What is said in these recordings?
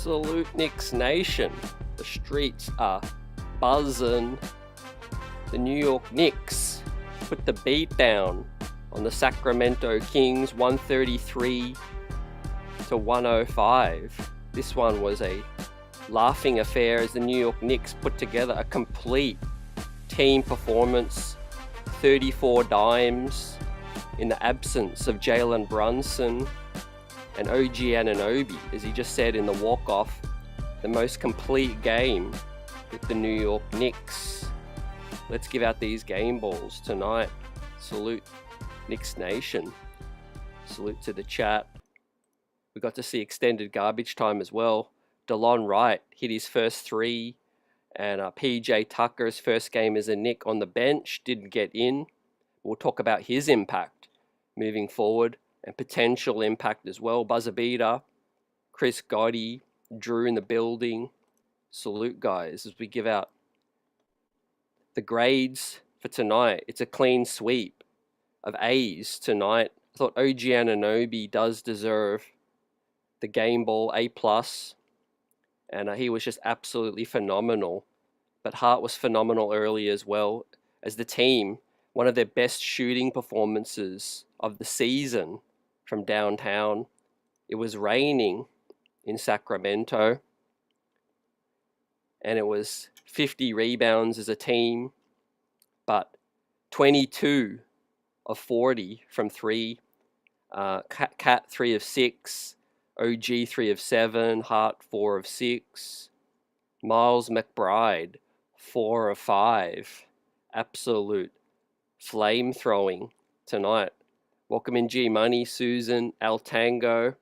Salute Knicks Nation. The streets are buzzing. The New York Knicks put the beat down on the Sacramento Kings 133 to 105. This one was a laughing affair as the New York Knicks put together a complete team performance. 34 dimes in the absence of Jalen Brunson and OG Anunoby, as he just said in the walk-off, the most complete game with the New York Knicks. Let's give out these game balls tonight. Salute Knicks Nation. Salute to the chat. We got to see extended garbage time as well. DeLon Wright hit his first three, and PJ Tucker's first game as a Knick on the bench didn't get in. We'll talk about his impact moving forward and potential impact as well. Buzzer beater, Chris Gotti, Drew in the building. Salute, guys, as we give out the grades for tonight. It's a clean sweep of A's tonight. I thought OG Anunoby does deserve the game ball, A+, and he was just absolutely phenomenal. But Hart was phenomenal early as well as the team. One of their best shooting performances of the season from downtown. It was raining in Sacramento, and it was 50 rebounds as a team, but 22 of 40 from three. Cat 3 of 6, OG 3 of 7, Hart 4 of 6, Miles McBride 4 of 5. Absolute flame throwing tonight. Welcome in G Money, Susan. Al Tango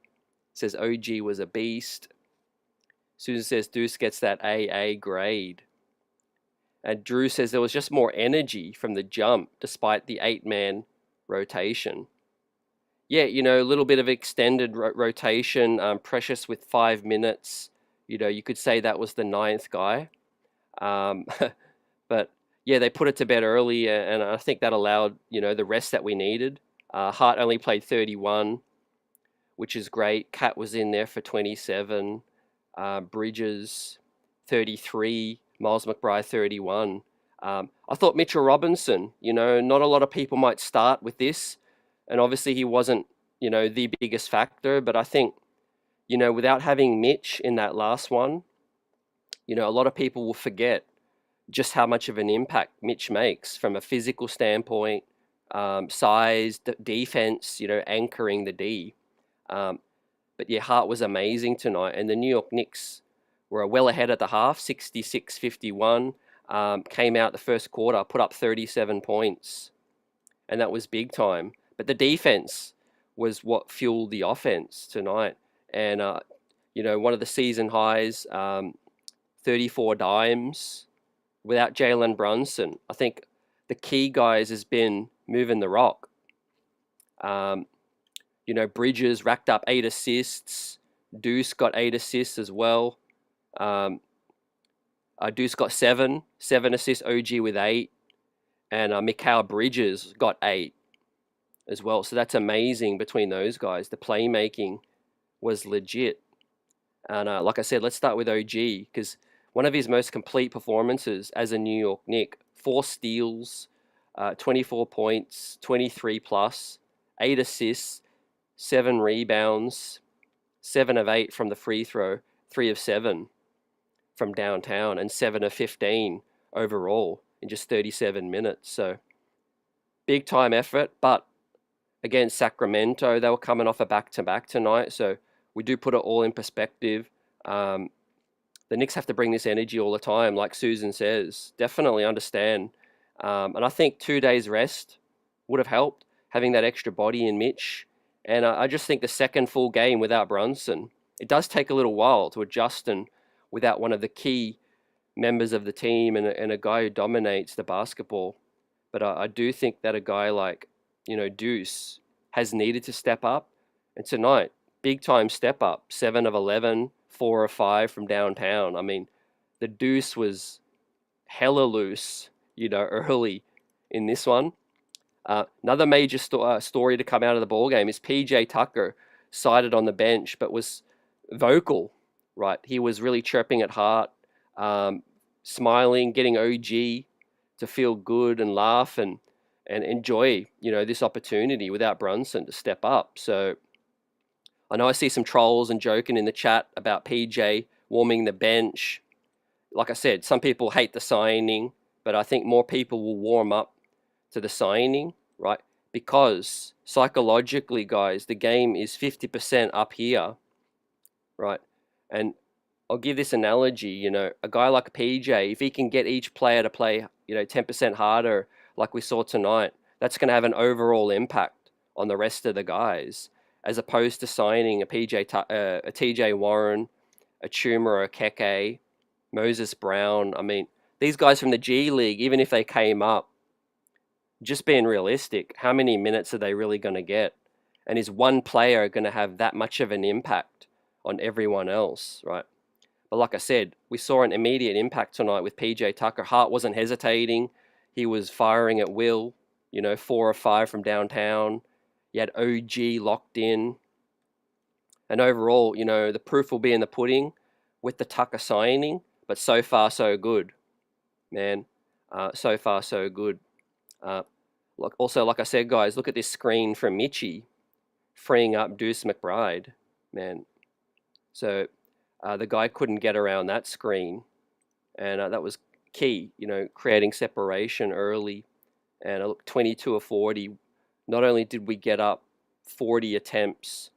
says OG was a beast. Susan says Deuce gets that AA grade. And Drew says there was just more energy from the jump despite the 8-man rotation. Yeah, you know, a little bit of extended rotation. Precious with 5 minutes. You know, you could say that was the 9th guy. But yeah, they put it to bed early, and I think that allowed, you know, the rest that we needed. Hart only played 31, which is great. Cat was in there for 27. Bridges, 33. Miles McBride, 31. I thought Mitchell Robinson, you know, not a lot of people might start with this. And obviously he wasn't, you know, the biggest factor. But I think, you know, without having Mitch in that last one, you know, a lot of people will forget just how much of an impact Mitch makes from a physical standpoint. Size, defense, you know, anchoring the D. But yeah, Hart was amazing tonight. And the New York Knicks were well ahead at the half, 66-51. Came out the first quarter, put up 37 points. And that was big time. But the defense was what fueled the offense tonight. And, you know, one of the season highs, 34 dimes without Jalen Brunson. I think the key, guys, has been moving the rock. You know, Bridges racked up 8 assists. Deuce got 8 assists as well. Deuce got 7 assists. OG with 8, and Mikal Bridges got 8 as well. So that's amazing between those guys. The playmaking was legit. And like I said, let's start with OG, because one of his most complete performances as a New York Knick: 4 steals, 24 points, 23 plus, 8 assists, 7 rebounds, 7 of 8 from the free throw, 3 of 7 from downtown, and 7 of 15 overall in just 37 minutes. So big time effort. But against Sacramento, they were coming off a back-to-back tonight. So we do put it all in perspective. The Knicks have to bring this energy all the time, like Susan says. Definitely understand. And I think 2 days rest would have helped, having that extra body in Mitch. And I just think the second full game without Brunson, it does take a little while to adjust, and without one of the key members of the team and a guy who dominates the basketball. But I do think that a guy like, you know, Deuce has needed to step up. And tonight, big time step up, 7 of 11, 4 of 5 from downtown. I mean, the Deuce was hella loose, you know, early in this one. Another major story to come out of the ball game is PJ Tucker cited on the bench, but was vocal right? He was really chirping at heart, smiling, getting OG to feel good and laugh and enjoy, this opportunity without Brunson to step up. So I know I see some trolls and joking in the chat about PJ warming the bench. Like I said, some people hate the signing, but I think more people will warm up to the signing, right? Because psychologically, guys, the game is 50% up here, right? And I'll give this analogy, a guy like PJ, if he can get each player to play, 10% harder, like we saw tonight, that's going to have an overall impact on the rest of the guys, as opposed to signing a TJ Warren, a Chuma, a Keke, Moses Brown. I mean, these guys from the G League, even if they came up, just being realistic, how many minutes are they really going to get? And is one player going to have that much of an impact on everyone else, right? But like I said, we saw an immediate impact tonight with PJ Tucker. Hart wasn't hesitating. He was firing at will, 4 or 5 from downtown. You had OG locked in. And overall, the proof will be in the pudding with the Tucker signing. But so far, so good, man. So far, so good. Also, like I said, guys, look at this screen from Mitchie freeing up Deuce McBride, man. So the guy couldn't get around that screen, and that was key, creating separation early. And look, 22 of 40. Not only did we get up 40 attempts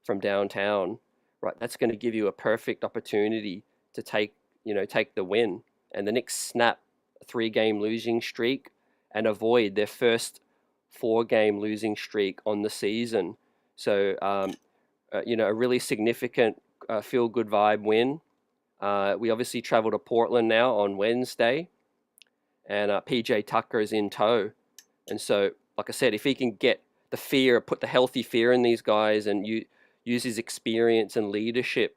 from downtown, right? That's going to give you a perfect opportunity to take the win. And the Knicks snap a 3-game losing streak and avoid their first 4-game losing streak on the season. So, a really significant feel-good vibe win. We obviously travel to Portland now on Wednesday, and PJ Tucker is in tow. And so, like I said, if he can get the fear, put the healthy fear in these guys, and use his experience and leadership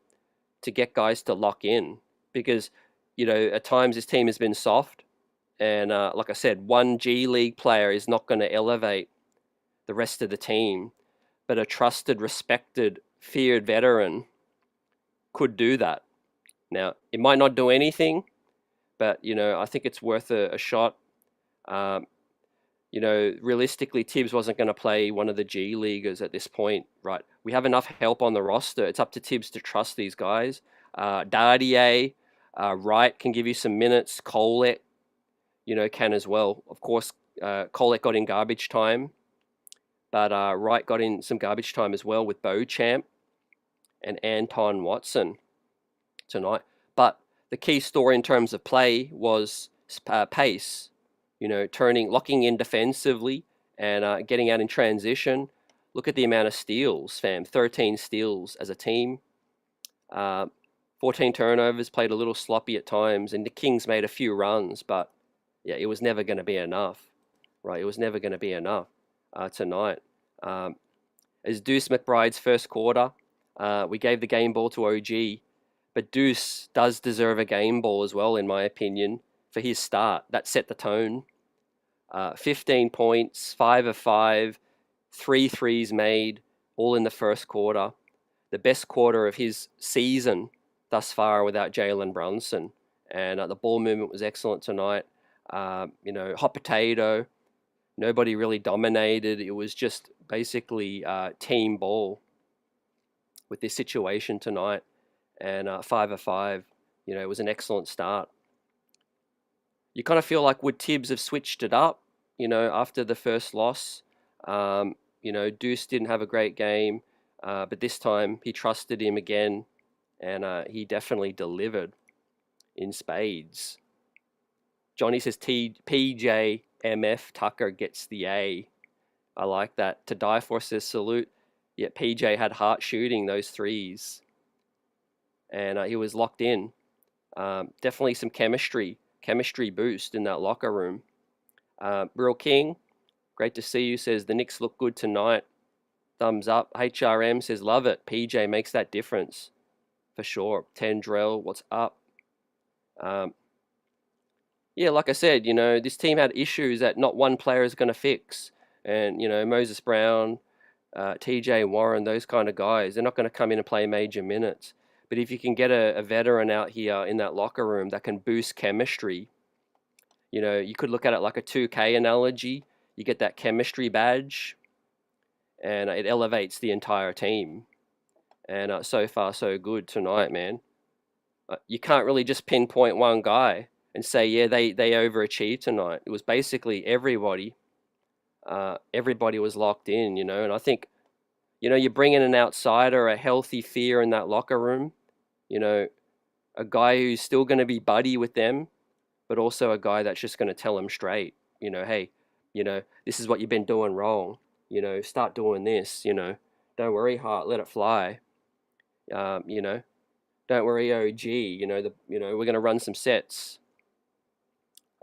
to get guys to lock in, because at times this team has been soft, and like I said, one G League player is not going to elevate the rest of the team, but a trusted, respected, feared veteran could do that. Now, it might not do anything, but I think it's worth a shot. Realistically, Tibbs wasn't going to play one of the G Leaguers at this point, right? We have enough help on the roster. It's up to Tibbs to trust these guys. Dardier, Wright can give you some minutes. Kolek, can as well. Of course, Kolek got in garbage time, but Wright got in some garbage time as well with Beauchamp and Anton Watson tonight. But the key story in terms of play was pace. Locking in defensively and getting out in transition. Look at the amount of steals, fam. 13 steals as a team. 14 turnovers, played a little sloppy at times, and the Kings made a few runs, but yeah, it was never going to be enough, right? It was never going to be enough tonight. As Deuce McBride's first quarter, we gave the game ball to OG, but Deuce does deserve a game ball as well, in my opinion, for his start. That set the tone. 15 points, 5 of 5, 3 threes made, all in the first quarter. The best quarter of his season thus far without Jalen Brunson. And the ball movement was excellent tonight. Hot potato. Nobody really dominated. It was just basically team ball with this situation tonight. And 5 of 5, it was an excellent start. You kind of feel like would Tibbs have switched it up, after the first loss? Deuce didn't have a great game, but this time he trusted him again, and he definitely delivered in spades. Johnny says PJ MF Tucker gets the A. I like that. To Die For says salute. Yeah, PJ had heart shooting those threes, and he was locked in. Definitely some chemistry boost in that locker room. Real King, great to see you, says the Knicks look good tonight. Thumbs up. HRM says love it. PJ makes that difference for sure. Tendrell, what's up? Yeah, like I said, this team had issues that not one player is going to fix. And, Moses Brown, TJ Warren, those kind of guys, they're not going to come in and play major minutes. But if you can get a veteran out here in that locker room that can boost chemistry, you know, you could look at it like a 2K analogy. You get that chemistry badge, and it elevates the entire team. And so far, so good tonight, man. You can't really just pinpoint one guy and say, yeah, they overachieved tonight. It was basically everybody. Everybody was locked in, you know. And I think, you know, you bring in an outsider, a healthy fear in that locker room, you know, a guy who's still going to be buddy with them, but also a guy that's just going to tell them straight, you know, hey, you know, this is what you've been doing wrong. You know, start doing this, you know. Don't worry, Hart, let it fly. You know, don't worry, OG, you know, we're going to run some sets.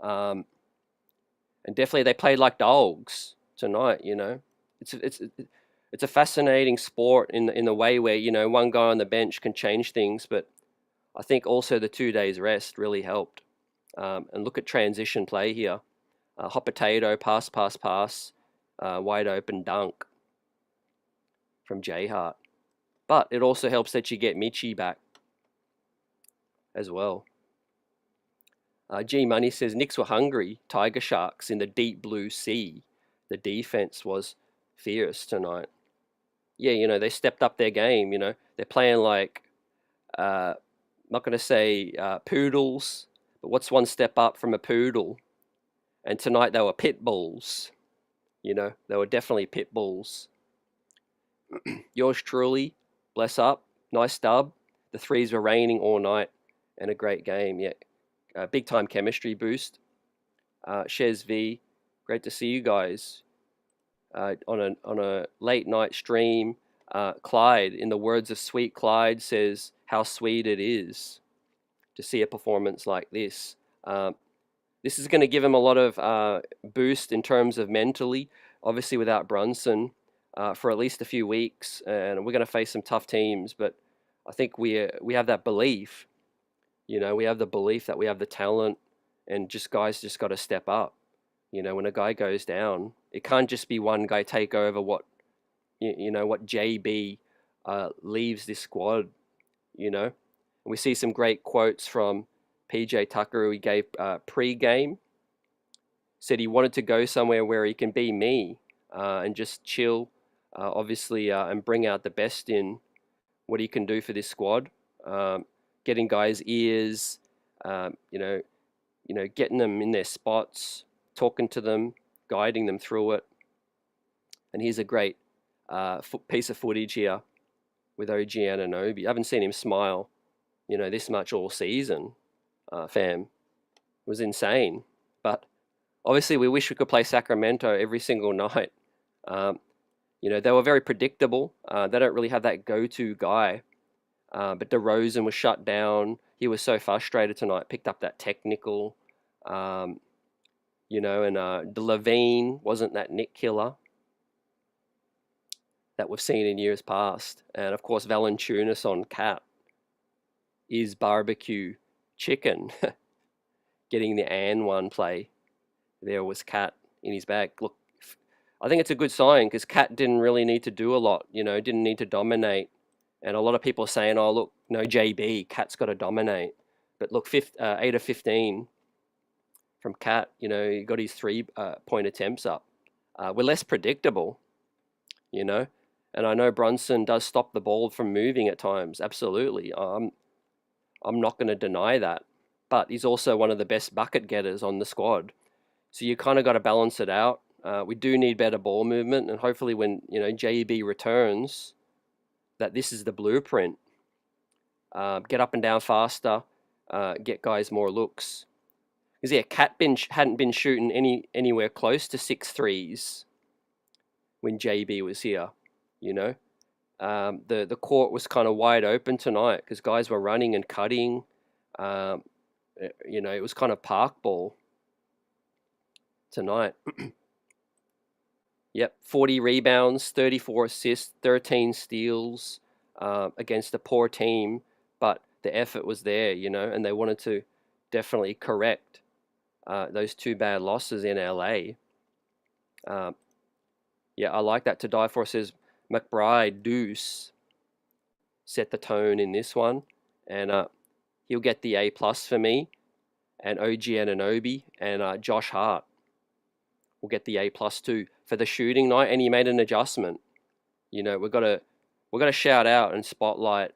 And definitely they played like dogs tonight, you know. It's a fascinating sport in the way where, you know, one guy on the bench can change things, but I think also the 2 days rest really helped. And look at transition play here. Hot potato, pass, wide open dunk from J Hart. But it also helps that you get Michi back as well. G Money says Knicks were hungry, tiger sharks in the deep blue sea. The defense was fierce tonight. Yeah, you know, they stepped up their game, you know. They're playing like, I'm not going to say poodles, but what's one step up from a poodle? And tonight they were pit bulls. You know, they were definitely pit bulls. Yours truly, bless up, nice dub. The threes were raining all night and a great game. Yeah, big time chemistry boost. Shez V, great to see you guys on a late night stream. Clyde, in the words of Sweet Clyde, says how sweet it is to see a performance like this. This is going to give him a lot of boost in terms of mentally. Obviously, without Brunson for at least a few weeks, and we're going to face some tough teams. But I think we have that belief. You know, we have the belief that we have the talent, and guys just got to step up. You know, when a guy goes down, it can't just be one guy take over what what JB leaves this squad. You know, and we see some great quotes from PJ Tucker, who he gave pre-game. Said he wanted to go somewhere where he can be me and just chill, obviously, and bring out the best in what he can do for this squad. Getting guys' ears, getting them in their spots, talking to them, guiding them through it. And here's a great piece of footage here with OG Anunoby. I haven't seen him smile, you know, this much all season, fam. It was insane. But obviously, we wish we could play Sacramento every single night. You know, they were very predictable. They don't really have that go-to guy. But DeRozan was shut down. He was so frustrated tonight. Picked up that technical. You know, and Levine wasn't that Nick killer that we've seen in years past. And of course, Valanciunas on Cat is barbecue chicken. Getting the and one play. There was Cat in his bag. Look, I think it's a good sign because Cat didn't really need to do a lot, you know, didn't need to dominate. And a lot of people are saying, oh, look, no JB, Cat's got to dominate. But look, 8 of 15 from Cat, you know, he got his 3-point attempts up. We're less predictable, you know. And I know Brunson does stop the ball from moving at times, absolutely. I'm not going to deny that. But he's also one of the best bucket getters on the squad. So you kind of got to balance it out. We do need better ball movement, and hopefully when, you know, JB returns, that this is the blueprint. Get up and down faster, get guys more looks. Because yeah, Cat hadn't been shooting anywhere close to 6 threes when JB was here, you know. The court was kind of wide open tonight because guys were running and cutting. You know, it was kind of park ball tonight. Yep, 40 rebounds, 34 assists, 13 steals against a poor team, but the effort was there, you know, and they wanted to definitely correct those 2 bad losses in LA. Yeah, I like that. To Die For says McBride Deuce set the tone in this one. and he'll get the A plus for me. And OG Anunoby and Josh Hart will get the A plus too for the shooting night. And he made an adjustment. You know, we've got to shout out and spotlight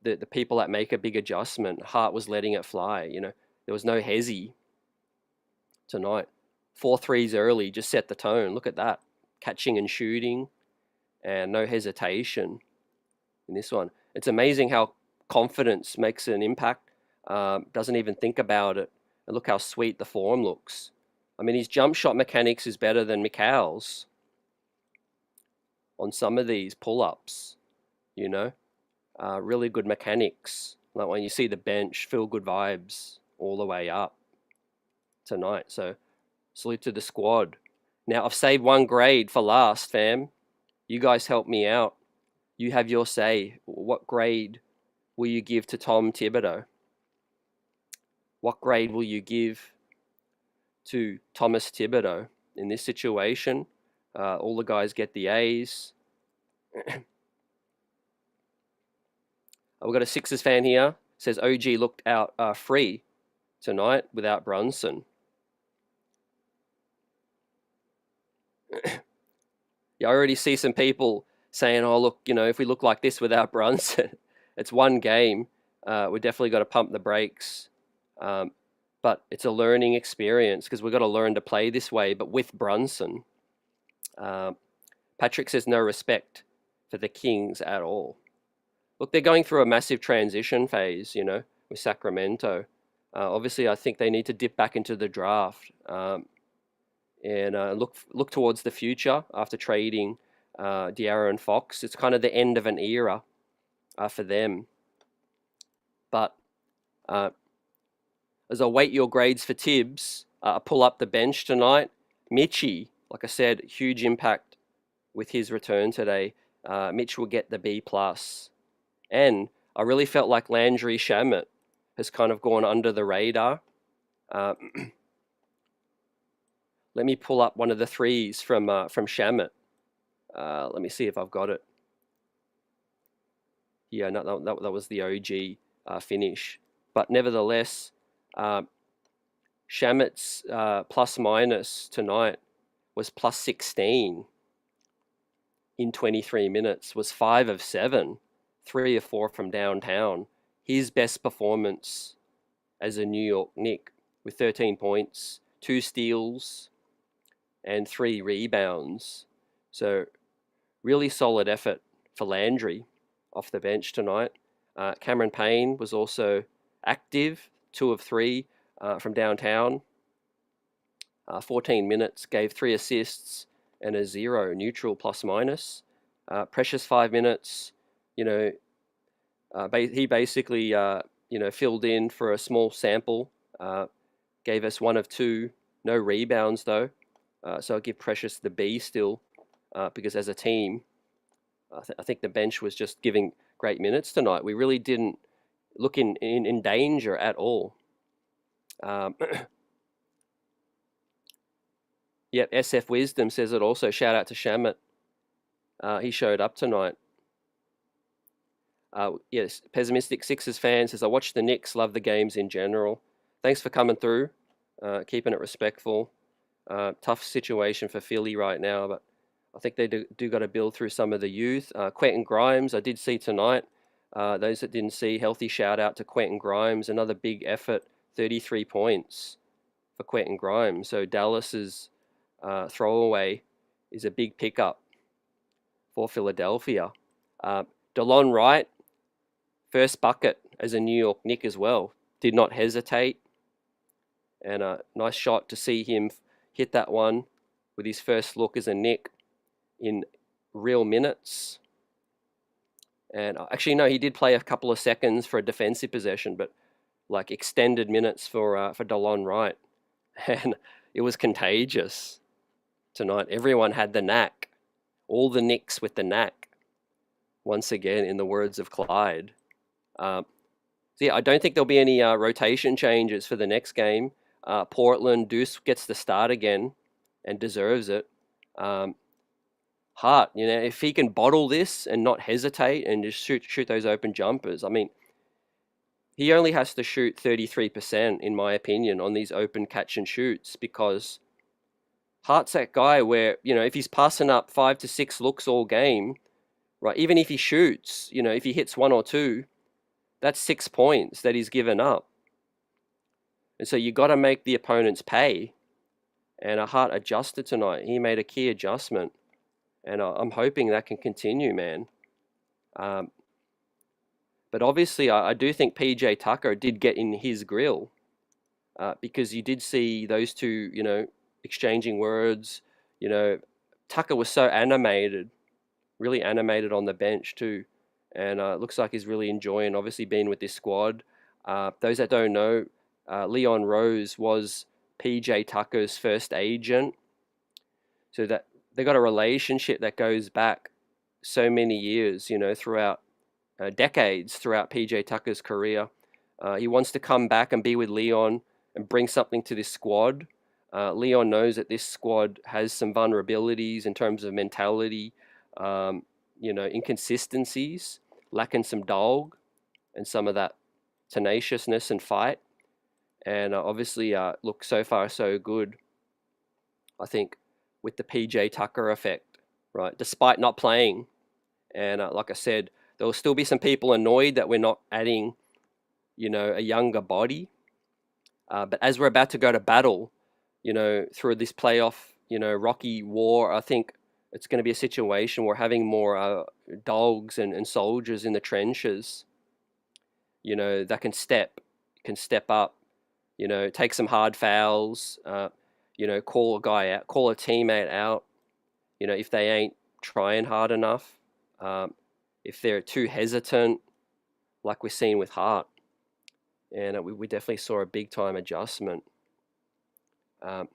the people that make a big adjustment. Hart was letting it fly. You know, there was no hezzy tonight. 4 threes early just set the tone. Look at that, catching and shooting, and no hesitation in this one. It's amazing how confidence makes an impact. Doesn't even think about it. And look how sweet the form looks. I mean, his jump shot mechanics is better than Mikhail's on some of these pull-ups, you know. Really good mechanics. Like when you see the bench, feel good vibes all the way up tonight. So salute to the squad. Now, I've saved one grade for last, fam. You guys help me out. You have your say. What grade will you give to Tom Thibodeau? What grade will you give to Thomas Thibodeau in this situation? All the guys get the A's. We've got a Sixers fan here. Says OG looked out free tonight without Brunson. Yeah, I already see some people saying, oh, look, you know, if we look like this without Brunson, it's one game. We definitely got to pump the brakes. But it's a learning experience because we've got to learn to play this way, but with Brunson. Patrick says no respect for the Kings at all. Look, they're going through a massive transition phase, you know, with Sacramento. Obviously, I think they need to dip back into the draft and look towards the future after trading De'Aaron Fox. It's kind of the end of an era for them. But as I wait your grades for Tibbs, I pull up the bench tonight. Mitchie, like I said, huge impact with his return today. Mitch will get the B+. And I really felt like Landry Shamet has kind of gone under the radar. Let me pull up one of the threes from Shamet. Let me see if I've got it. Yeah, no, that was the OG finish. But nevertheless, Shamet's plus minus tonight was plus 16 in 23 minutes, was 5 of 7, 3 of 4 from downtown. His best performance as a New York Knick with 13 points, 2 steals, and 3 rebounds. So really solid effort for Landry off the bench tonight. Cameron Payne was also active, 2 of 3 from downtown. 14 minutes, gave 3 assists and a 0 neutral plus minus. Precious 5 minutes, you know, he basically, you know, filled in for a small sample, gave us 1 of 2, no rebounds though. So I'll give Precious the B still, because as a team, I think the bench was just giving great minutes tonight. We really didn't look in danger at all. Yep, SF Wisdom says it also. Shout out to Shamet. He showed up tonight. Yes, Pessimistic Sixers fan says, I watch the Knicks, love the games in general. Thanks for coming through, keeping it respectful. Tough situation for Philly right now, but I think they do got to build through some of the youth. Quentin Grimes, I did see tonight. Those that didn't see, healthy shout out to Quentin Grimes. Another big effort, 33 points for Quentin Grimes. So Dallas's throwaway is a big pickup for Philadelphia. DeLon Wright, first bucket as a New York Knick as well. Did not hesitate. And a nice shot to see him hit that one with his first look as a Knick in real minutes. And actually, no, he did play a couple of seconds for a defensive possession, but like extended minutes for DeLon Wright. And it was contagious tonight. Everyone had the knack. All the Knicks with the knack. Once again, in the words of Clyde. So yeah, I don't think there'll be any rotation changes for the next game. Portland, Deuce gets the start again and deserves it. Hart, you know, if he can bottle this and not hesitate and just shoot those open jumpers, I mean, he only has to shoot 33%, in my opinion, on these open catch and shoots, because Hart's that guy where, if he's passing up 5 to 6 looks all game, right? Even if he shoots, if he hits 1 or 2, that's 6 points that he's given up. And so you got to make the opponents pay. And Hart adjusted tonight. He made a key adjustment. And I'm hoping that can continue, man. But obviously, I do think PJ Tucker did get in his grill, because you did see those two, exchanging words. Tucker was so animated, really animated on the bench too. And it looks like he's really enjoying, obviously, being with this squad. Those that don't know, Leon Rose was PJ Tucker's first agent. So that they got a relationship that goes back so many years, throughout decades throughout PJ Tucker's career. He wants to come back and be with Leon and bring something to this squad. Leon knows that this squad has some vulnerabilities in terms of mentality, inconsistencies, lacking some dog and some of that tenaciousness and fight. And obviously, look, so far so good, I think, with the PJ Tucker effect, right? Despite not playing. And like I said, there will still be some people annoyed that we're not adding, a younger body. But as we're about to go to battle, through this playoff, rocky war, I think it's going to be a situation where having more dogs and soldiers in the trenches, that can step up, take some hard fouls, call a guy out, call a teammate out, if they ain't trying hard enough, if they're too hesitant, like we're seeing with Hart. And we definitely saw a big time adjustment. The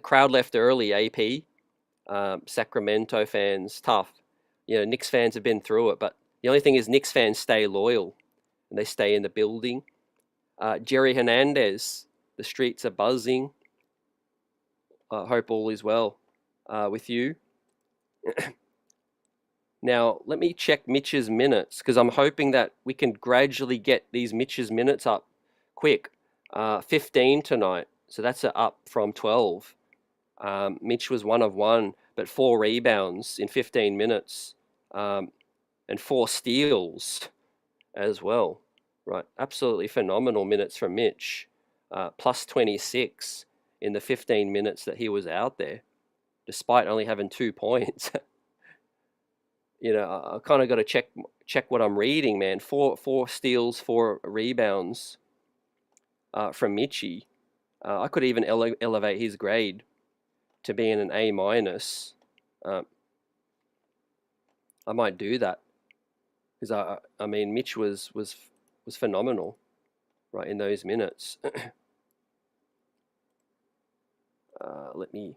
crowd left early, AP. Sacramento fans, tough. Knicks fans have been through it, but the only thing is Knicks fans stay loyal and they stay in the building. Jerry Hernandez, the streets are buzzing. I hope all is well with you. Now, let me check Mitch's minutes, because I'm hoping that we can gradually get these Mitch's minutes up quick. 15 tonight, so that's up from 12. Mitch was 1 of 1, but 4 rebounds in 15 minutes, and 4 steals as well. Right, absolutely phenomenal minutes from Mitch. Plus 26 in the 15 minutes that he was out there, despite only having 2 points. I kind of got to check what I'm reading, man. Four steals, 4 rebounds from Mitchie. I could even elevate his grade to being an A minus. I might do that, because I mean Mitch was phenomenal, right, in those minutes. Let me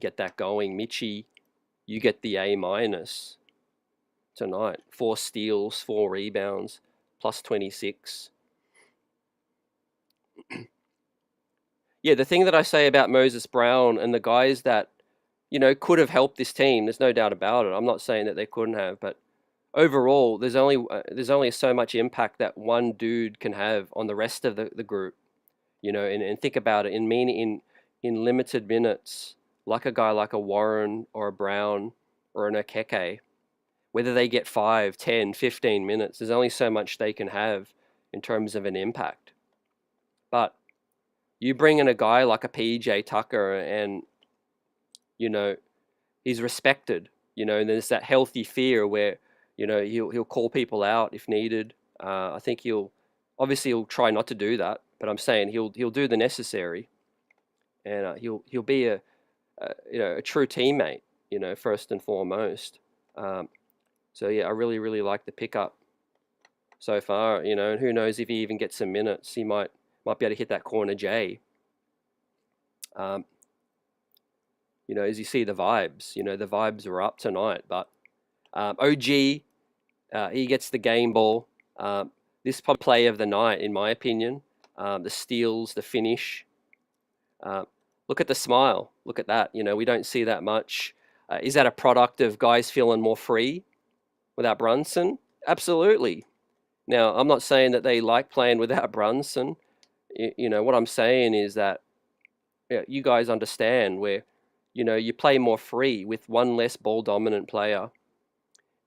get that going. Mitchie, you get the A minus tonight. 4 steals, 4 rebounds, plus 26. The thing that I say about Moses Brown and the guys that, could have helped this team, there's no doubt about it. I'm not saying that they couldn't have, but overall, there's only so much impact that one dude can have on the rest of the group. And think about it, in limited minutes, like a guy like a Warren or a Brown or an Okeke, whether they get 5, 10, 15 minutes, there's only so much they can have in terms of an impact. But you bring in a guy like a PJ Tucker and, he's respected, and there's that healthy fear where, he'll call people out if needed. I think he'll try not to do that, but I'm saying he'll do the necessary, and he'll be a true teammate, first and foremost. So I really, really like the pickup so far, and who knows if he even gets some minutes. He might be able to hit that corner J. As you see the vibes, the vibes are up tonight. But OG, he gets the game ball. This play of the night, in my opinion. The steals, the finish. Look at the smile. Look at that. We don't see that much. Is that a product of guys feeling more free without Brunson? Absolutely. Now, I'm not saying that they like playing without Brunson. You know, what I'm saying is that you guys understand where, you play more free with one less ball dominant player.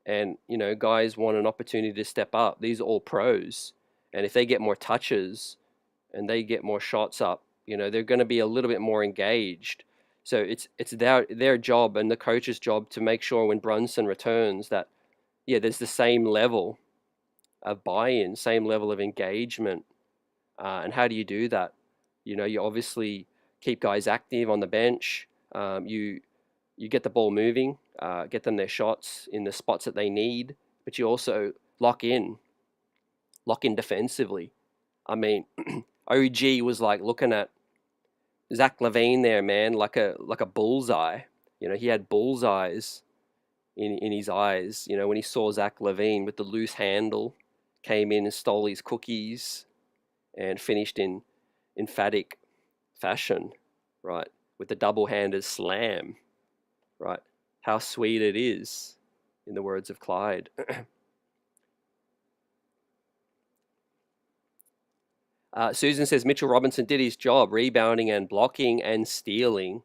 And, guys want an opportunity to step up. These are all pros. And if they get more touches and they get more shots up, they're going to be a little bit more engaged. So it's their job and the coach's job to make sure when Brunson returns that, there's the same level of buy-in, same level of engagement. And how do you do that? You obviously keep guys active on the bench. You get the ball moving, get them their shots in the spots that they need, but you also lock in defensively. I mean, OG was like looking at Zach LaVine there, man, like a bullseye. He had bullseyes in his eyes. When he saw Zach LaVine with the loose handle, came in and stole his cookies, and finished in emphatic fashion, right, with the double-handed slam, right? How sweet it is, in the words of Clyde. Susan says Mitchell Robinson did his job, rebounding and blocking and stealing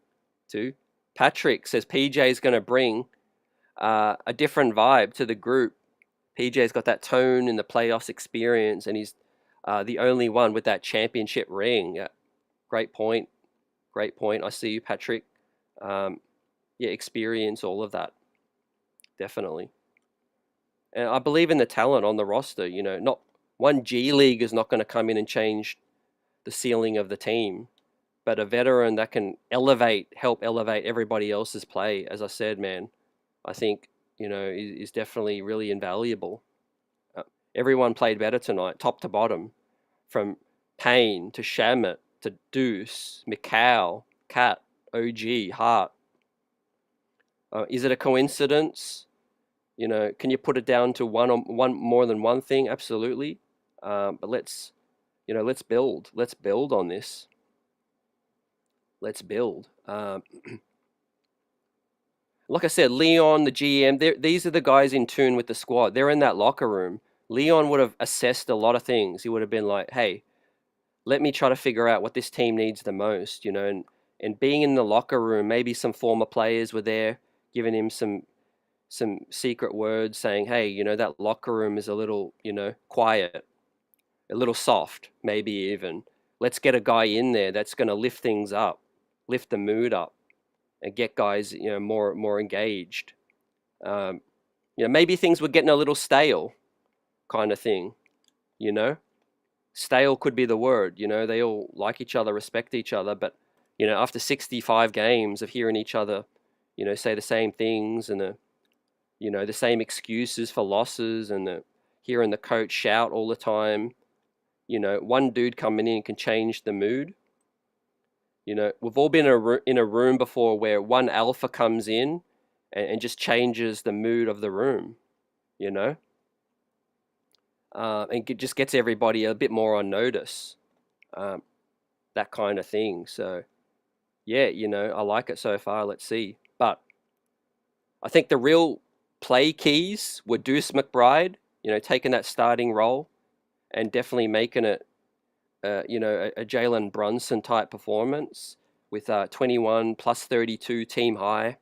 too. Patrick says PJ's going to bring a different vibe to the group. PJ's got that tone in the playoffs experience, and he's the only one with that championship ring. Yeah, great point. Great point. I see you, Patrick. Experience, all of that. Definitely. And I believe in the talent on the roster. Not one G League is not going to come in and change the ceiling of the team, but a veteran that can help elevate everybody else's play. As I said, man, I think, is definitely really invaluable. Everyone played better tonight, top to bottom, from Payne to Shamit to Deuce, McCall, Cat, OG, Hart. Is it a coincidence? Can you put it down to one more than one thing? Absolutely. But let's build. Let's build on this. Let's build. Like I said, Leon, the GM, these are the guys in tune with the squad. They're in that locker room. Leon would have assessed a lot of things. He would have been like, hey, let me try to figure out what this team needs the most, and being in the locker room, maybe some former players were there giving him some secret words saying, hey, that locker room is a little, quiet, a little soft, maybe even. Let's get a guy in there that's going to lift things up, lift the mood up, and get guys, more engaged. Maybe things were getting a little stale, kind of thing. Stale could be the word. They all like each other, respect each other, but after 65 games of hearing each other, say the same things and the same excuses for losses, and hearing the coach shout all the time. One dude coming in can change the mood. We've all been in a room before where one alpha comes in and just changes the mood of the room, and just gets everybody a bit more on notice, that kind of thing. So, yeah, I like it so far. Let's see. But I think the real play keys were Deuce McBride, taking that starting role and definitely making it, a Jalen Brunson type performance with 21 plus 32 team high,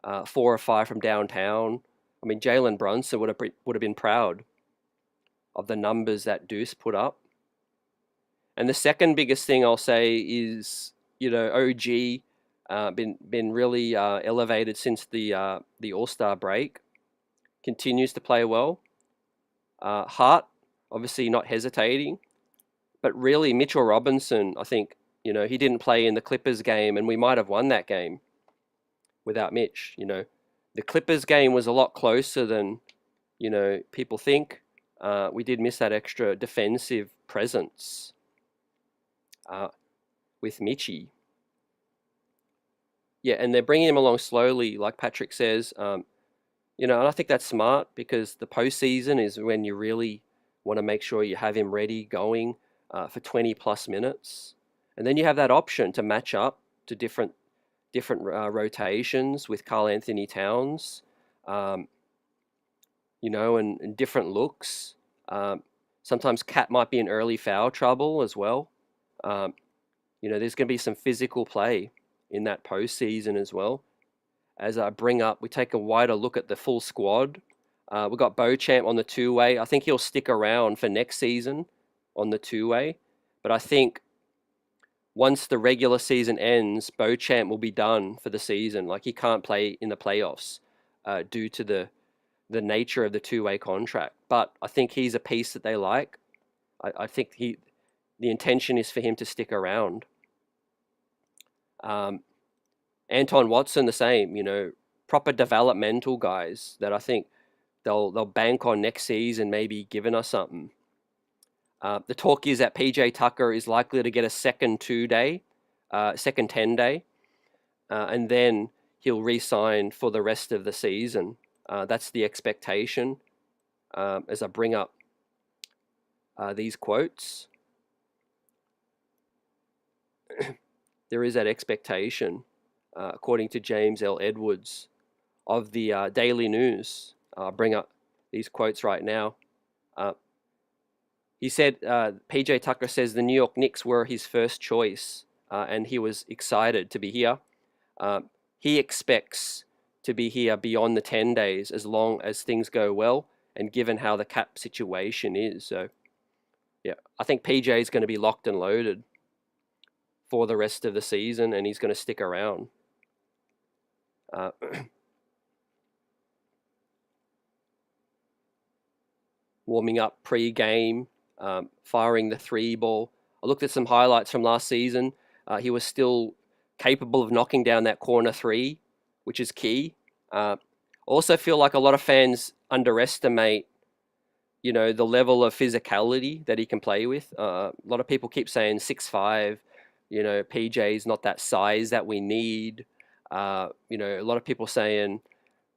4 or 5 from downtown. I mean, Jalen Brunson would have been proud of the numbers that Deuce put up. And the second biggest thing I'll say is, OG been really elevated since the All-Star break. Continues to play well. Hart, obviously not hesitating. But really, Mitchell Robinson, I think, he didn't play in the Clippers game, and we might have won that game without Mitch. The Clippers game was a lot closer than, people think. We did miss that extra defensive presence with Mitchie. Yeah, and they're bringing him along slowly, like Patrick says. And I think that's smart, because the postseason is when you really want to make sure you have him ready, going for 20 plus minutes. And then you have that option to match up to different rotations with Karl Anthony Towns, and different looks. Sometimes Cat might be in early foul trouble as well. There's going to be some physical play in that postseason as well. As I bring up, we take a wider look at the full squad. We've got Beauchamp on the two-way. I think he'll stick around for next season on the two-way. But I think once the regular season ends, Beauchamp will be done for the season. Like, he can't play in the playoffs due to the nature of the two-way contract. But I think he's a piece that they like. I think the intention is for him to stick around. Anton Watson, the same, proper developmental guys that I think they'll bank on next season, maybe giving us something. The talk is that PJ Tucker is likely to get a second 10-day, and then he'll re-sign for the rest of the season. That's the expectation. As I bring up these quotes, there is that expectation, according to James L. Edwards of the Daily News. I'll bring up these quotes right now. He said, PJ Tucker says the New York Knicks were his first choice, and he was excited to be here. He expects to be here beyond the 10 days as long as things go well, and given how the cap situation is. So, yeah, I think PJ is going to be locked and loaded for the rest of the season, and he's going to stick around. Warming up pre-game, firing the three ball. I looked at some highlights from last season. He was still capable of knocking down that corner three, which is key. Also feel like a lot of fans underestimate, the level of physicality that he can play with. A lot of people keep saying 6'5", PJ's not that size that we need. A lot of people saying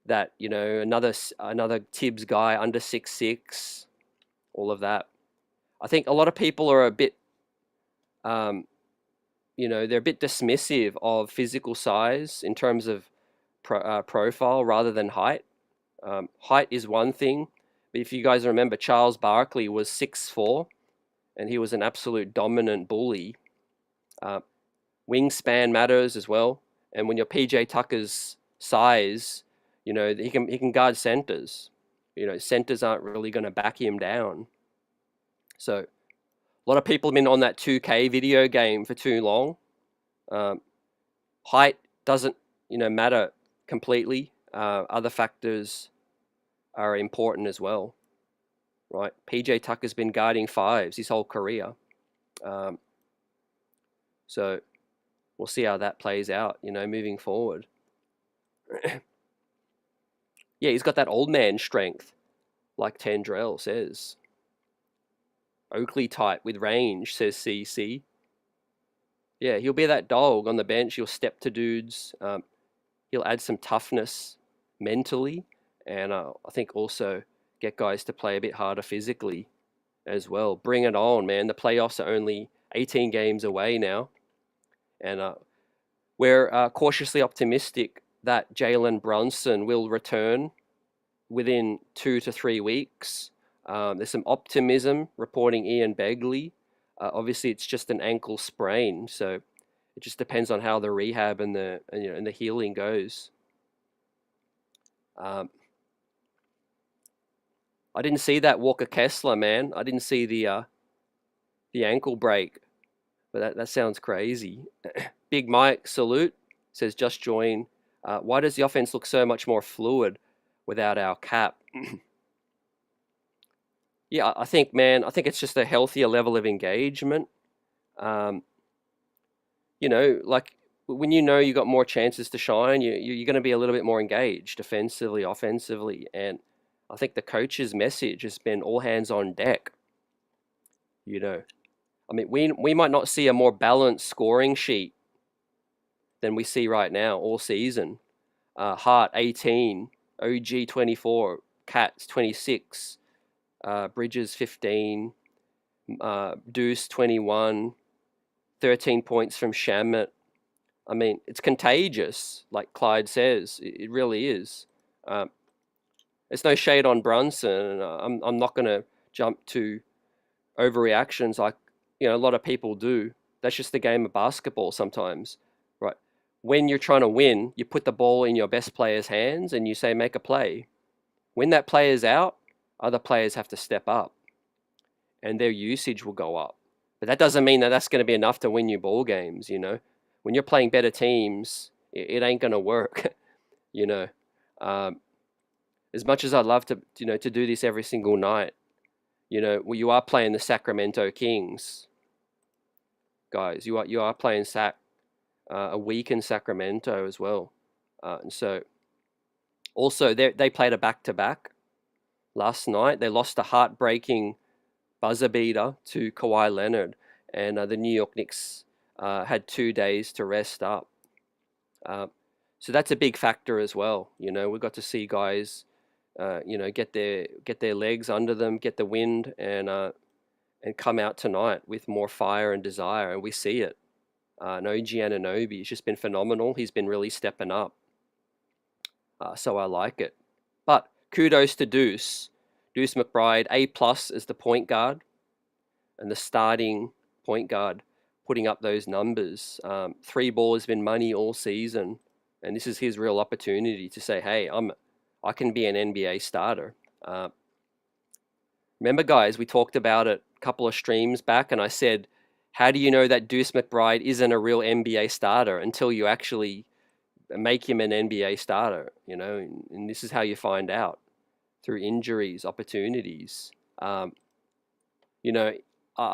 that, another Tibbs guy under 6'6", all of that. I think a lot of people are a bit, they're a bit dismissive of physical size in terms of profile rather than height. Height is one thing, but if you guys remember, Charles Barkley was 6'4", and he was an absolute dominant bully. Wingspan matters as well, and when you're PJ Tucker's size, he can guard centers. Centers aren't really going to back him down. So a lot of people have been on that 2K video game for too long. Height doesn't, matter completely. Other factors are important as well, right? PJ Tucker's been guarding fives his whole career. So we'll see how that plays out, moving forward. Yeah, he's got that old man strength, like Tendrell says. Oakley type with range, says CC. Yeah, he'll be that dog on the bench. He'll step to dudes. He'll add some toughness mentally, and I think also get guys to play a bit harder physically as well. Bring it on, man. The playoffs are only 18 games away now, and we're cautiously optimistic that Jalen Brunson will return within 2 to 3 weeks. There's some optimism reporting Ian Begley. Obviously, it's just an ankle sprain, so it just depends on how the rehab and the healing goes. I didn't see that Walker Kessler, man. I didn't see the ankle break, but that sounds crazy. Big Mike, salute, says just join. Why does the offense look so much more fluid without our cap? Yeah, I think it's just a healthier level of engagement. Like when you got more chances to shine, you're going to be a little bit more engaged defensively, offensively, and I think the coach's message has been all hands on deck. I mean, we might not see a more balanced scoring sheet than we see right now all season. Hart 18, OG 24, Cats 26. Bridges 15, Deuce 21, 13 points from Shamet. I mean, it's contagious, like Clyde says. It really is. There's no shade on Brunson. I'm not going to jump to overreactions like, a lot of people do. That's just the game of basketball sometimes, right? When you're trying to win, you put the ball in your best player's hands and you say, make a play. When that player's out, other players have to step up and their usage will go up. But that doesn't mean that that's going to be enough to win you ball games, When you're playing better teams, it ain't going to work, As much as I'd love to, to do this every single night, you are playing the Sacramento Kings, guys. You are playing a week in Sacramento as well, and so also they played a back-to-back last night. They lost a heartbreaking buzzer beater to Kawhi Leonard, and the New York Knicks had 2 days to rest up. So that's a big factor as well. We got to see guys, get their legs under them, get the wind, and come out tonight with more fire and desire, and we see it. And OG Anunoby has just been phenomenal. He's been really stepping up. So I like it. But kudos to Deuce McBride, A+ as the point guard and the starting point guard, putting up those numbers. 3 ball has been money all season, and this is his real opportunity to say, hey, I can be an NBA starter. Remember, guys, we talked about it a couple of streams back, and I said, how do you know that Deuce McBride isn't a real NBA starter until you actually make him an NBA starter, and this is how you find out, through injuries, opportunities. I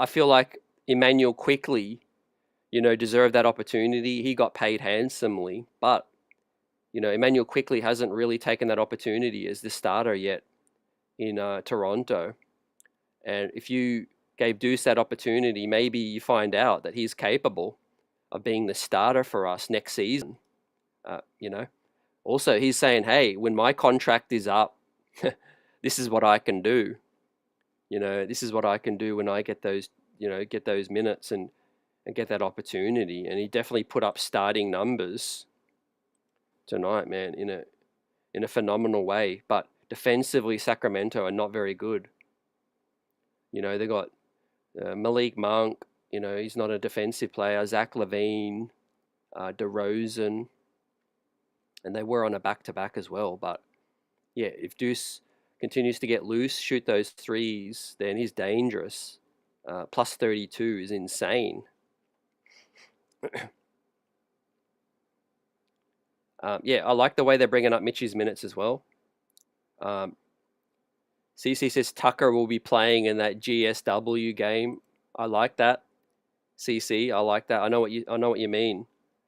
feel like Emmanuel Quickley, deserved that opportunity. He got paid handsomely, but, Emmanuel Quickley hasn't really taken that opportunity as the starter yet in Toronto. And if you gave Deuce that opportunity, maybe you find out that he's capable of being the starter for us next season. Also, he's saying, hey, when my contract is up, this is what I can do. This is what I can do when I get those, get those minutes and get that opportunity. And he definitely put up starting numbers tonight, man, in a phenomenal way. But defensively, Sacramento are not very good. They got Malik Monk. He's not a defensive player. Zach LaVine, DeRozan, and they were on a back-to-back as well. But yeah, if Deuce continues to get loose, shoot those threes, then he's dangerous. Plus 32 is insane. Yeah, I like the way they're bringing up Mitchie's minutes as well. CC says Tucker will be playing in that GSW game. I like that. CC, I like that. I know what you mean.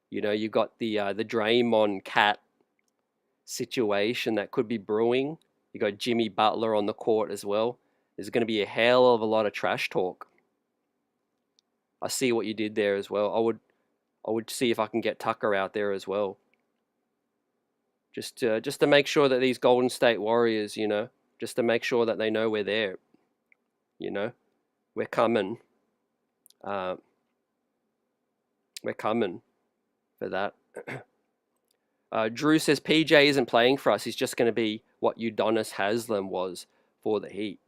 You got the Draymond Cat situation that could be brewing. You got Jimmy Butler on the court as well. There's going to be a hell of a lot of trash talk. I see what you did there as well. I would see if I can get Tucker out there as well. Just to make sure that these Golden State Warriors, just to make sure that they know we're there. We're coming. We're coming for that. Drew says PJ isn't playing for us. He's just going to be what Udonis Haslem was for the Heat.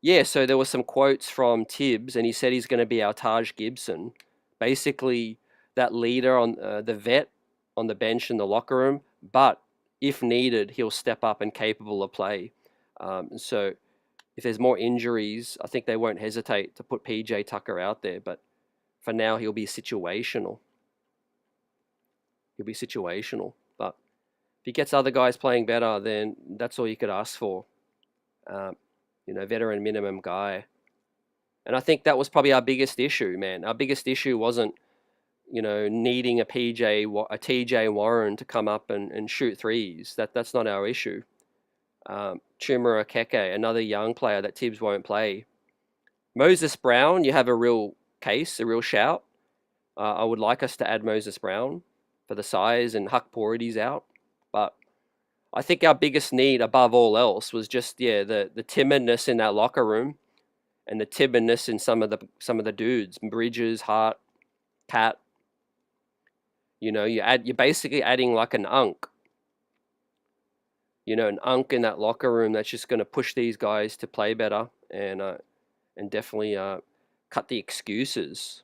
Yeah, so there were some quotes from Tibbs, and he said he's going to be our Taj Gibson. Basically, that leader, on the vet on the bench in the locker room, but if needed, he'll step up and capable of play. So if there's more injuries, I think they won't hesitate to put PJ Tucker out there. But for now, he'll be situational. He'll be situational. But if he gets other guys playing better, then that's all you could ask for. Veteran minimum guy. And I think that was probably our biggest issue, man. Our biggest issue wasn't, needing a TJ Warren to come up and shoot threes. That's not our issue. Chuma Okeke, another young player that Tibbs won't play. Moses Brown, you have a real case, a real shout. I would like us to add Moses Brown for the size, and Huck Pority's out. But I think our biggest need above all else was just, the timidness in that locker room, and the timidness in some of the dudes, Bridges, Hart, Cat. You're basically adding like an unk. An unk in that locker room that's just going to push these guys to play better and definitely cut the excuses.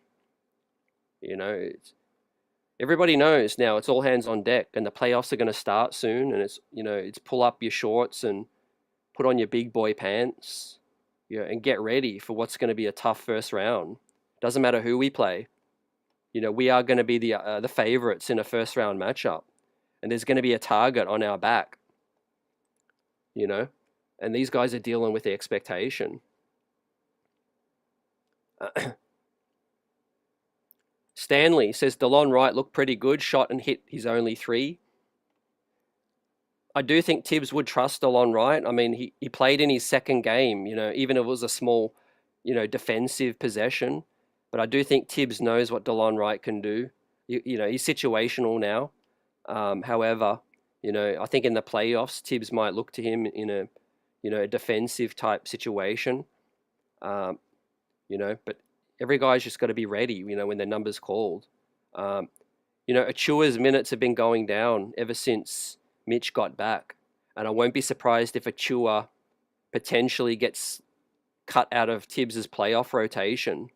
Everybody knows now it's all hands on deck, and the playoffs are going to start soon. And it's pull up your shorts and put on your big boy pants, and get ready for what's going to be a tough first round. Doesn't matter who we play. We are going to be the favorites in a first round matchup, and there's going to be a target on our back. And these guys are dealing with the expectation. Stanley says DeLon Wright looked pretty good, shot and hit his only 3. I do think Tibbs would trust DeLon Wright. I mean, he played in his second game, even if it was a small, defensive possession. But I do think Tibbs knows what DeLon Wright can do. He's situational now. However, I think in the playoffs, Tibbs might look to him in a defensive type situation. But every guy's just got to be ready, when their number's called. Achua's minutes have been going down ever since Mitch got back. And I won't be surprised if Achua potentially gets cut out of Tibbs's playoff rotation.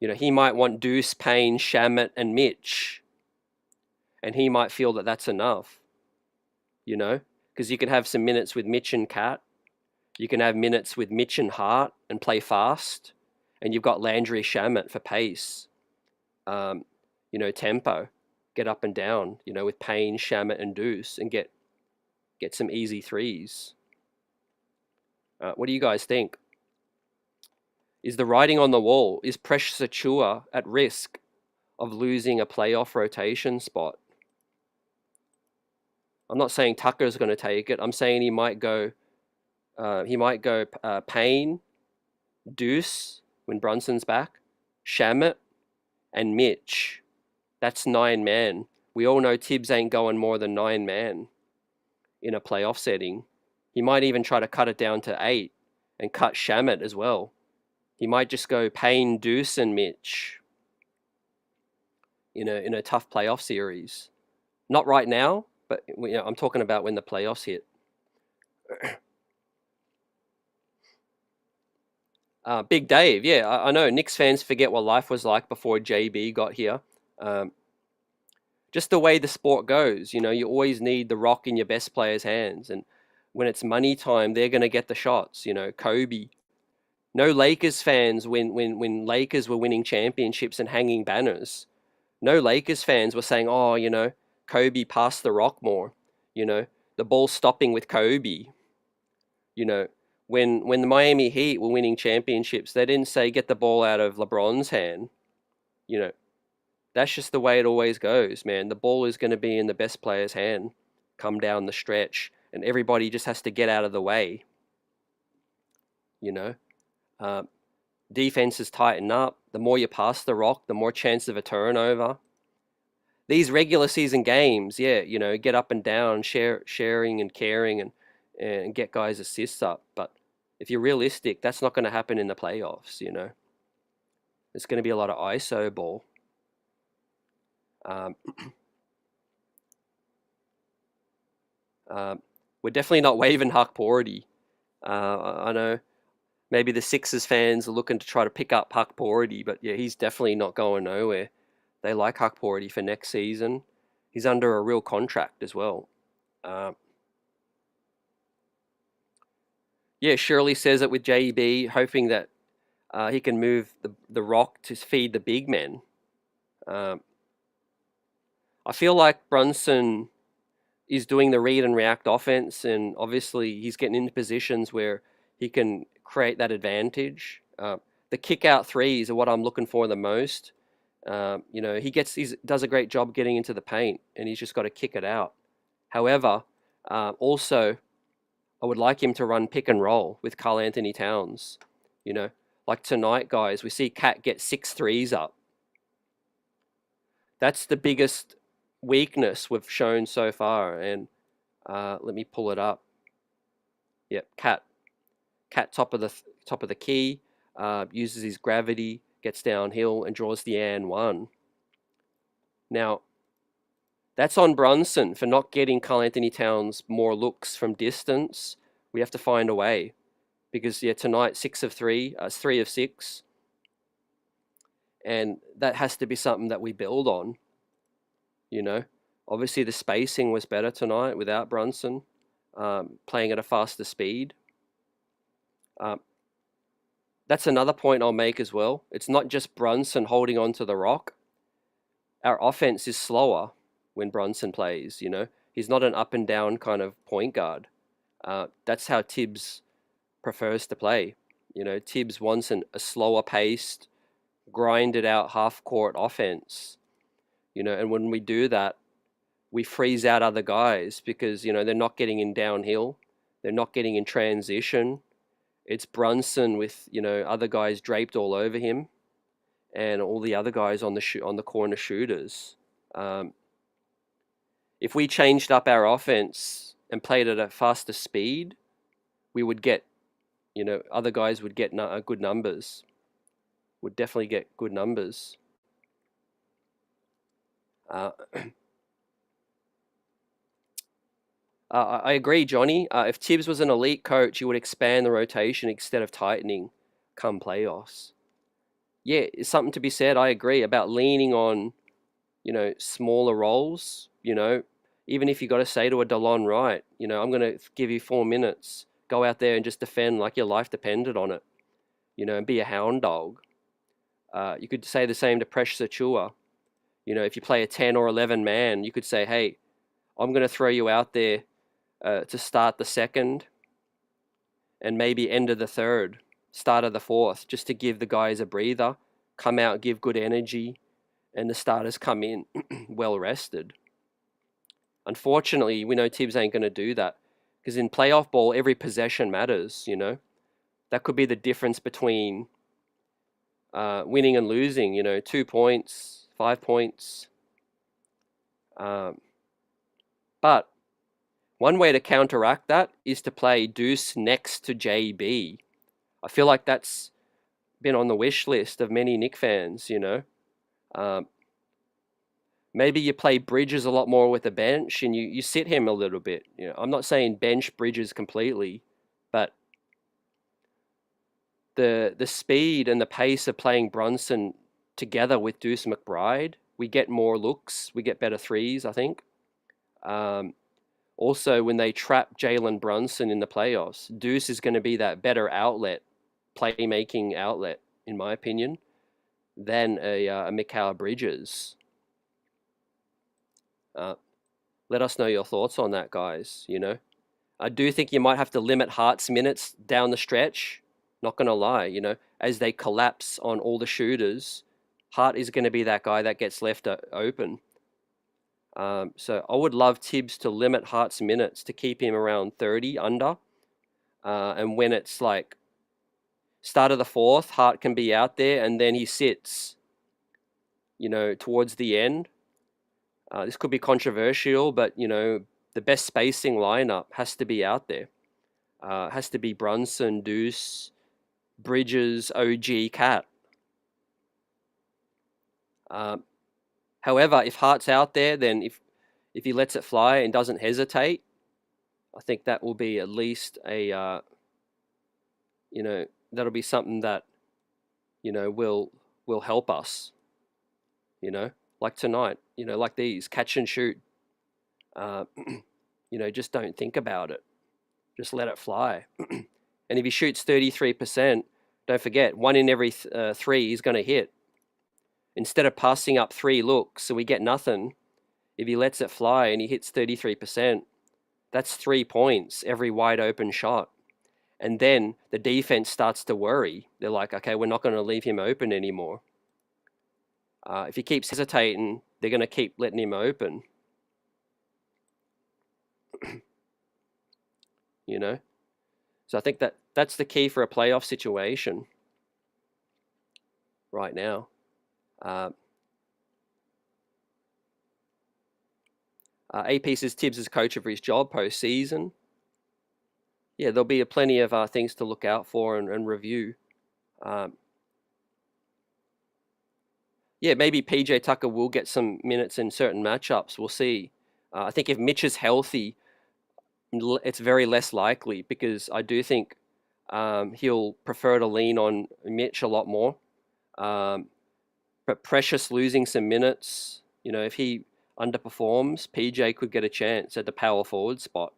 He might want Deuce, Payne, Shamet, and Mitch. And he might feel that that's enough, because you can have some minutes with Mitch and Cat. You can have minutes with Mitch and Hart and play fast. And you've got Landry Shamet for pace, tempo, get up and down, with Payne, Shamet, and Deuce, and get some easy threes. What do you guys think? Is the writing on the wall? Is Precious Achua at risk of losing a playoff rotation spot? I'm not saying Tucker's going to take it. I'm saying he might go Payne, Deuce when Brunson's back, Shamet, and Mitch. That's 9 man. We all know Tibbs ain't going more than 9 man in a playoff setting. He might even try to cut it down to 8 and cut Shamet as well. He might just go Payne, Deuce, and Mitch in a tough playoff series. Not right now, but I'm talking about when the playoffs hit. Big Dave, yeah, I know Knicks fans forget what life was like before JB got here. Just the way the sport goes, you always need the rock in your best player's hands. And when it's money time, they're going to get the shots, Kobe. No Lakers fans, when Lakers were winning championships and hanging banners, no Lakers fans were saying, oh, Kobe passed the rock more, the ball stopping with Kobe. When the Miami Heat were winning championships, they didn't say get the ball out of LeBron's hand. That's just the way it always goes, man. The ball is going to be in the best player's hand come down the stretch, and everybody just has to get out of the way. Defenses tighten up. The more you pass the rock, the more chance of a turnover. These regular season games, get up and down, sharing and caring and get guys assists up. But if you're realistic, that's not going to happen in the playoffs, It's going to be a lot of ISO ball. We're definitely not waving Hakporty. I know maybe the Sixers fans are looking to try to pick up Hakporty, but yeah, he's definitely not going nowhere. They like Hakporty for next season. He's under a real contract as well. Shirley says it with JB, hoping that he can move the rock to feed the big men. I feel like Brunson is doing the read and react offense, and obviously he's getting into positions where he can create that advantage. The kick out threes are what I'm looking for the most. He does a great job getting into the paint, and he's just got to kick it out. However, also, I would like him to run pick and roll with Karl Anthony Towns. Like tonight, guys, we see Cat get 6 threes up. That's the biggest weakness we've shown so far. And let me pull it up. Yep, Cat top of the key, uses his gravity, gets downhill and draws the and one. Now, that's on Brunson for not getting Karl Anthony Towns more looks from distance. We have to find a way. because yeah, tonight 6 of 3, it's 3 of 6, and that has to be something that we build on. You know, obviously the spacing was better tonight without Brunson playing at a faster speed. That's another point I'll make as well. It's not just Brunson holding on to the rock. Our offense is slower when Brunson plays, you know. He's not an up and down kind of point guard. That's how Tibbs prefers to play. You know, Tibbs wants a slower paced, grinded out half court offense. You know, and when we do that, we freeze out other guys because, you know, they're not getting in downhill. They're not getting in transition. It's Brunson with, you know, other guys draped all over him, and all the other guys on the corner shooters. If we changed up our offense and played at a faster speed, we would get, you know, other guys would get good numbers. Would definitely get good numbers. I agree, Johnny. If Tibbs was an elite coach, he would expand the rotation instead of tightening come playoffs. Yeah, it's something to be said. I agree about leaning on, you know, smaller roles. You know, even if you got to say to a DeLon Wright, you know, I'm going to give you 4 minutes. Go out there and just defend like your life depended on it. You know, and be a hound dog. You could say the same to Precious Achua. You know, if you play a 10 or 11 man, you could say, hey, I'm going to throw you out there to start the second and maybe end of the third, start of the fourth, just to give the guys a breather, come out, give good energy, and the starters come in well rested. Unfortunately, we know Tibbs ain't going to do that because in playoff ball, every possession matters, you know. That could be the difference between winning and losing, you know, 2 points, 5 points. But one way to counteract that is to play Deuce next to JB. I feel like that's been on the wish list of many Knicks fans, you know. Maybe you play Bridges a lot more with the bench and you sit him a little bit. You know, I'm not saying bench Bridges completely, but the speed and the pace of playing Brunson together with Deuce McBride, we get more looks, we get better threes, I think. Also, when they trap Jalen Brunson in the playoffs, Deuce is going to be that better outlet, playmaking outlet, in my opinion, than a Mikal Bridges. Let us know your thoughts on that, guys. You know, I do think you might have to limit Hart's minutes down the stretch. Not going to lie, you know, as they collapse on all the shooters, Hart is going to be that guy that gets left open. So I would love Tibbs to limit Hart's minutes to keep him around 30 under. And when it's like start of the fourth, Hart can be out there and then he sits, you know, towards the end. This could be controversial, but, you know, the best spacing lineup has to be out there. Has to be Brunson, Deuce, Bridges, OG, Cat. However, if Hart's out there, then if he lets it fly and doesn't hesitate, I think that will be at least a, you know, that'll be something that, you know, will help us, you know, like tonight, you know, like these, catch and shoot. You know, just don't think about it. Just let it fly. And if he shoots 33%, don't forget, 1 in every 3 is going to hit. Instead of passing up 3 looks so we get nothing, if he lets it fly and he hits 33%, that's 3 points every wide open shot. And then the defense starts to worry. They're like, okay, we're not going to leave him open anymore. If he keeps hesitating, they're going to keep letting him open. You know? So I think that's the key for a playoff situation right now. AP says Tibbs is coach over his job postseason. Yeah, there'll be plenty of things to look out for and review. Yeah, maybe PJ Tucker will get some minutes in certain matchups. We'll see. I think if Mitch is healthy, it's very less likely because I do think He'll prefer to lean on Mitch a lot more. But Precious losing some minutes, if he underperforms, PJ could get a chance at the power forward spot.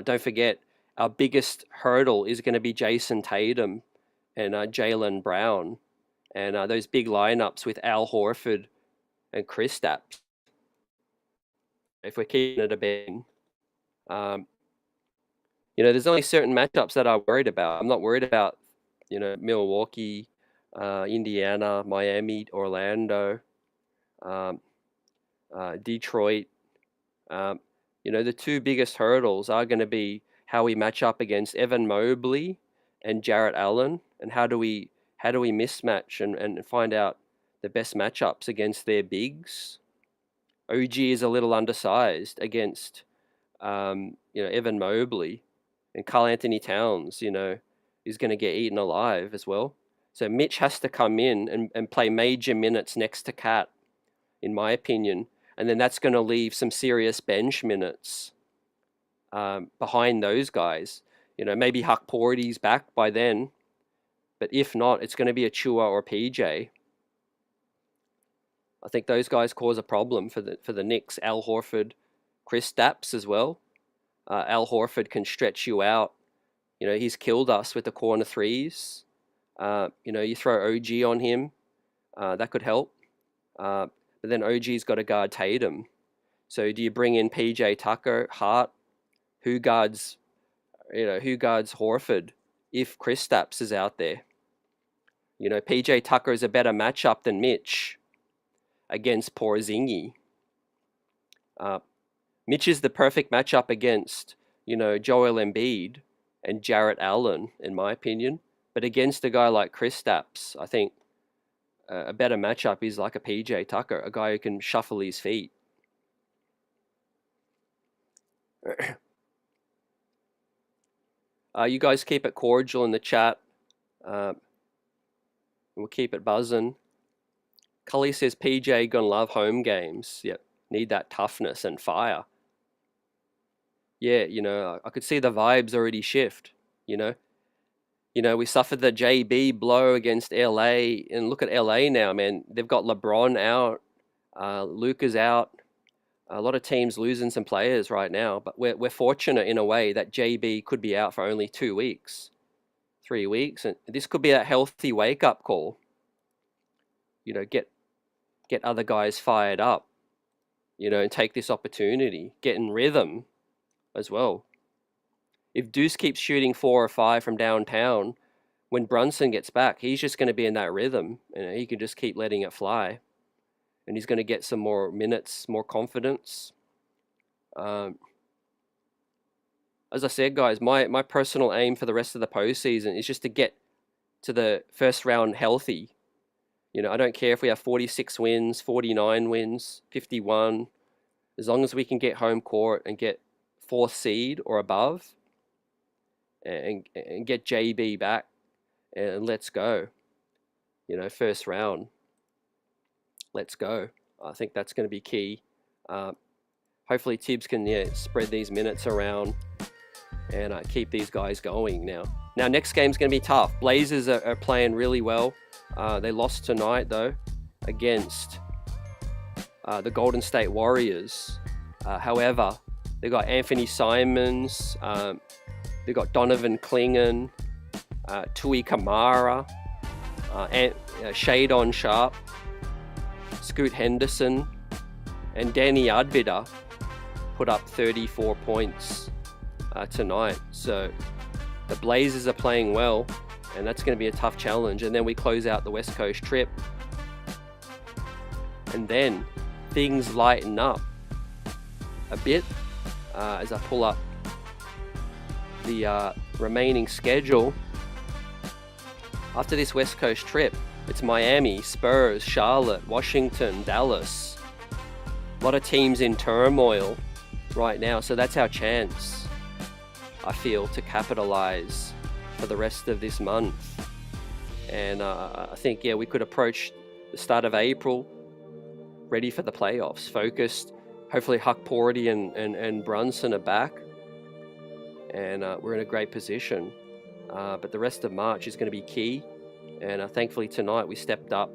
Don't forget, our biggest hurdle is going to be Jason Tatum and Jaylen Brown, and those big lineups with Al Horford and Kristaps. If we're keeping it a bit, there's only certain matchups that I'm worried about. I'm not worried about, Milwaukee, Indiana, Miami, Orlando, Detroit. The two biggest hurdles are going to be how we match up against Evan Mobley and Jarrett Allen, and how do we mismatch and find out the best matchups against their bigs. OG is a little undersized against Evan Mobley, and Karl Anthony Towns, is going to get eaten alive as well. So Mitch has to come in and play major minutes next to Cat, in my opinion. And then that's going to leave some serious bench minutes behind those guys. Maybe Huck Porty's back by then. But if not, it's going to be a Chua or PJ. I think those guys cause a problem for the Knicks. Al Horford, Kristaps as well. Al Horford can stretch you out. He's killed us with the corner threes. You throw OG on him. That could help. But then OG's got to guard Tatum. So do you bring in PJ Tucker, Hart? Who guards Horford if Kristaps is out there? PJ Tucker is a better matchup than Mitch against Porzingis. Mitch is the perfect matchup against, Joel Embiid and Jarrett Allen, in my opinion. But against a guy like Kristaps, I think a better matchup is like a PJ Tucker, a guy who can shuffle his feet. You guys keep it cordial in the chat. We'll keep it buzzing. Cully says PJ gonna love home games. Yep, need that toughness and fire. Yeah, I could see the vibes already shift. We suffered the JB blow against LA, and look at LA now, man. They've got LeBron out, Luka's out. A lot of teams losing some players right now, but we're fortunate in a way that JB could be out for only 2 weeks, 3 weeks, and this could be a healthy wake-up call. Get other guys fired up, and take this opportunity, get in rhythm as well. If Deuce keeps shooting 4 or 5 from downtown, when Brunson gets back, he's just going to be in that rhythm, and he can just keep letting it fly. And he's going to get some more minutes, more confidence. As I said, guys, my personal aim for the rest of the postseason is just to get to the first round healthy. I don't care if we have 46 wins, 49 wins, 51. As long as we can get home court and get 4th seed or above, and get JB back, and let's go. First round. Let's go. I think that's going to be key. Hopefully Tibbs can spread these minutes around and keep these guys going now. Now, next game's going to be tough. Blazers are playing really well. They lost tonight, though, against the Golden State Warriors. However, they got Anthony Simons. They got Donovan Clingan, Tui Kamara, Shadon Sharp, Scoot Henderson, and Danny Adbida put up 34 points tonight. So the Blazers are playing well, and that's going to be a tough challenge. And then we close out the West Coast trip. And then things lighten up a bit as I pull up the remaining schedule. After this West Coast trip, it's Miami, Spurs, Charlotte, Washington, Dallas. A lot of teams in turmoil right now, so that's our chance, I feel, to capitalize for the rest of this month. And I think, we could approach the start of April ready for the playoffs, focused. Hopefully Huck Porty and Brunson are back, and we're in a great position. but the rest of March is going to be key. And thankfully tonight we stepped up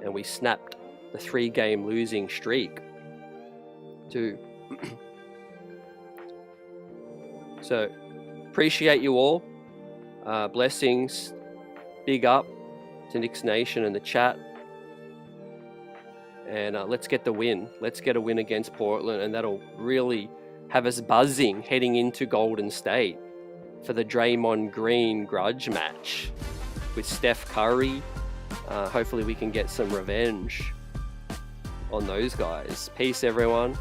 and we snapped the 3-game losing streak too. So appreciate you all. Blessings. Big up to Knicks Nation and the chat. And let's get the win. Let's get a win against Portland, and that'll really have us buzzing heading into Golden State for the Draymond Green grudge match with Steph Curry. Hopefully we can get some revenge on those guys. Peace, everyone.